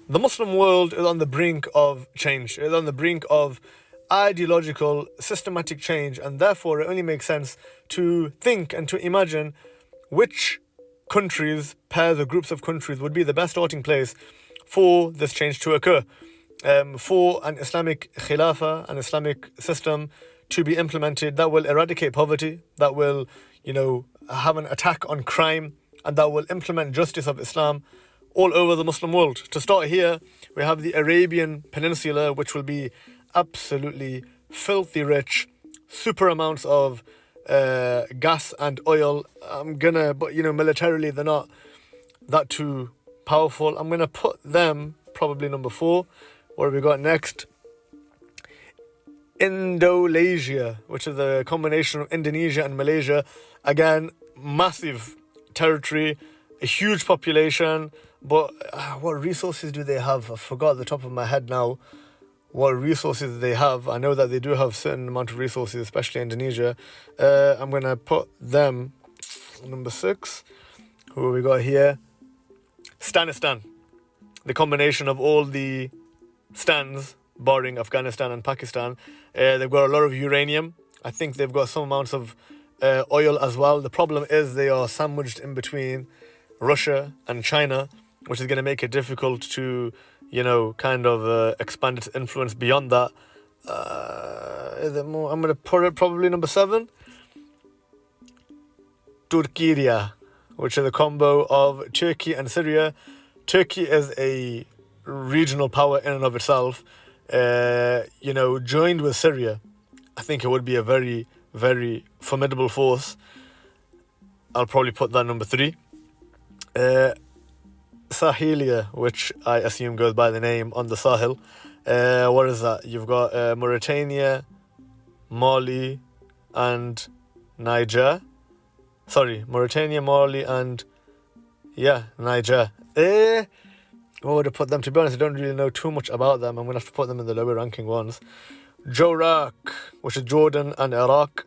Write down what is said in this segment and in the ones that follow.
The Muslim world is on the brink of change. It's on the brink of ideological, systematic change, and therefore it only makes sense to think and to imagine which countries, pairs or groups of countries would be the best starting place for this change to occur. For an Islamic Kh1lafah, an Islamic system to be implemented that will eradicate poverty, that will, have an attack on crime, and that will implement justice of Islam all over the Muslim world. To start here, we have the Arabian Peninsula, which will be absolutely filthy rich, super amounts of gas and oil. But militarily they're not that too powerful. I'm gonna put them probably number 4. What have we got next? Indonesia, which is a combination of Indonesia and Malaysia. Again, massive territory, a huge population, but what resources do they have? I forgot the top of my head now what resources they have. I know that they do have certain amount of resources, especially Indonesia. I'm going to put them number 6. Who have we got here? Stanistan. The combination of all the stands, barring Afghanistan and Pakistan. They've got a lot of uranium. I think they've got some amounts of oil as well. The problem is they are sandwiched in between Russia and China, which is going to make it difficult to, expand its influence beyond that. Is it more? I'm going to put it probably number 7. Turkey, which is a combo of Turkey and Syria. Turkey is a regional power in and of itself. Joined with Syria, I think it would be a very, very formidable force. I'll probably put that number 3. Sahelia, which I assume goes by the name on the Sahel. What is that? You've got Mauritania, Mali, and Niger. Sorry, Mauritania, Mali, and Niger. What would I put them? To be honest, I don't really know too much about them. I'm going to have to put them in the lower ranking ones. Jorak, which is Jordan and Iraq.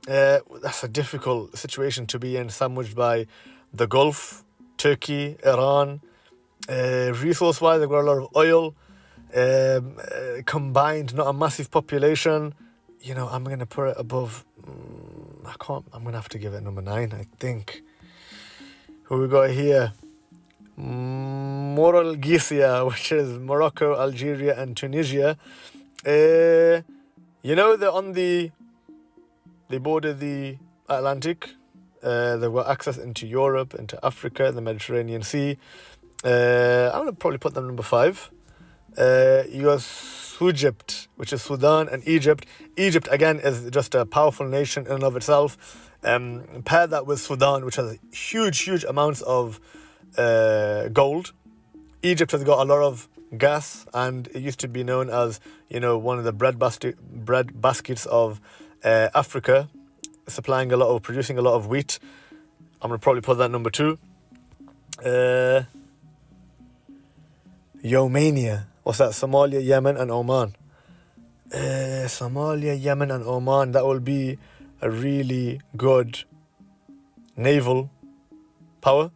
That's a difficult situation to be in, sandwiched by the Gulf, Turkey, Iran. Resource-wise, they've got a lot of oil. Combined, not a massive population. I'm going to put it above... I'm going to have to give it number 9, I think. Who we got here? Moralgesia, which is Morocco, Algeria, and Tunisia. They're on they border the Atlantic. They've got access into Europe, into Africa, the Mediterranean Sea. I'm going to probably put them number 5. You got Egypt, which is Sudan and Egypt. Egypt, again, is just a powerful nation in and of itself. Pair that with Sudan, which has huge amounts of gold. Egypt has got a lot of gas, and it used to be known as, one of the bread baskets of Africa, producing a lot of wheat. I'm going to probably put that number 2. Ymania. What's that? Somalia, Yemen, and Oman. Somalia, Yemen, and Oman. That will be a really good naval power.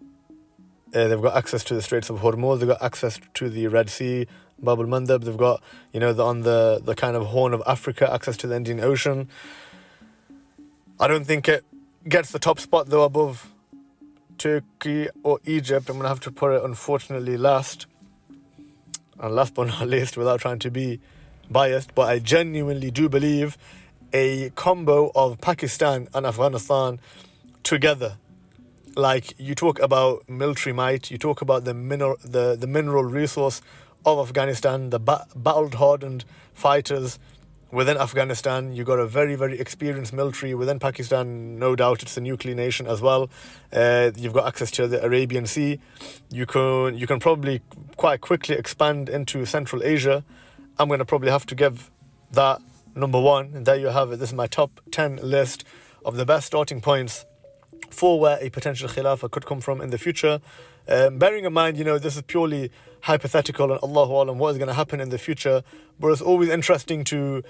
They've got access to the Straits of Hormuz. They've got access to the Red Sea, Bab al-Mandab. They've got, on the kind of Horn of Africa, access to the Indian Ocean. I don't think it gets the top spot, though, above Turkey or Egypt. I'm going to have to put it, unfortunately, last. And last but not least, without trying to be biased, but I genuinely do believe a combo of Pakistan and Afghanistan together. Like, you talk about military might, you talk about the mineral resource of Afghanistan, the battle-hardened fighters within Afghanistan. You got a very, very experienced military within Pakistan. No doubt it's a nuclear nation as well. You've got access to the Arabian Sea. You can probably quite quickly expand into Central Asia. I'm going to probably have to give that number 1. And there you have it. This is my top 10 list of the best starting points for where a potential Khilafah could come from in the future. Bearing in mind, this is purely hypothetical and Allahu Alam what is going to happen in the future. But it's always interesting to,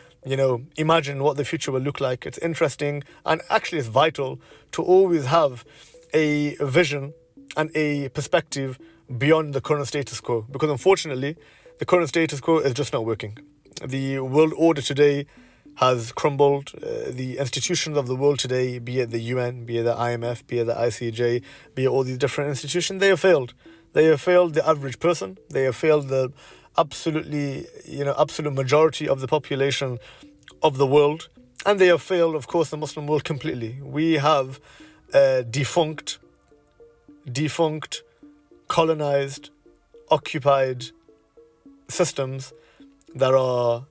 imagine what the future will look like. It's interesting, and actually it's vital to always have a vision and a perspective beyond the current status quo, because unfortunately, the current status quo is just not working. The world order today has crumbled. The institutions of the world today, be it the UN, be it the IMF, be it the ICJ, be it all these different institutions, they have failed. They have failed the average person. They have failed the absolute majority of the population of the world. And they have failed, of course, the Muslim world completely. We have defunct, colonized, occupied systems that are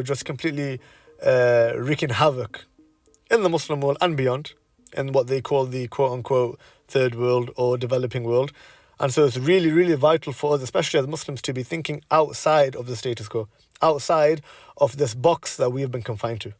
just completely wreaking havoc in the Muslim world and beyond, in what they call the quote-unquote third world or developing world. And so it's really, really vital for us, especially as Muslims, to be thinking outside of the status quo, outside of this box that we have been confined to.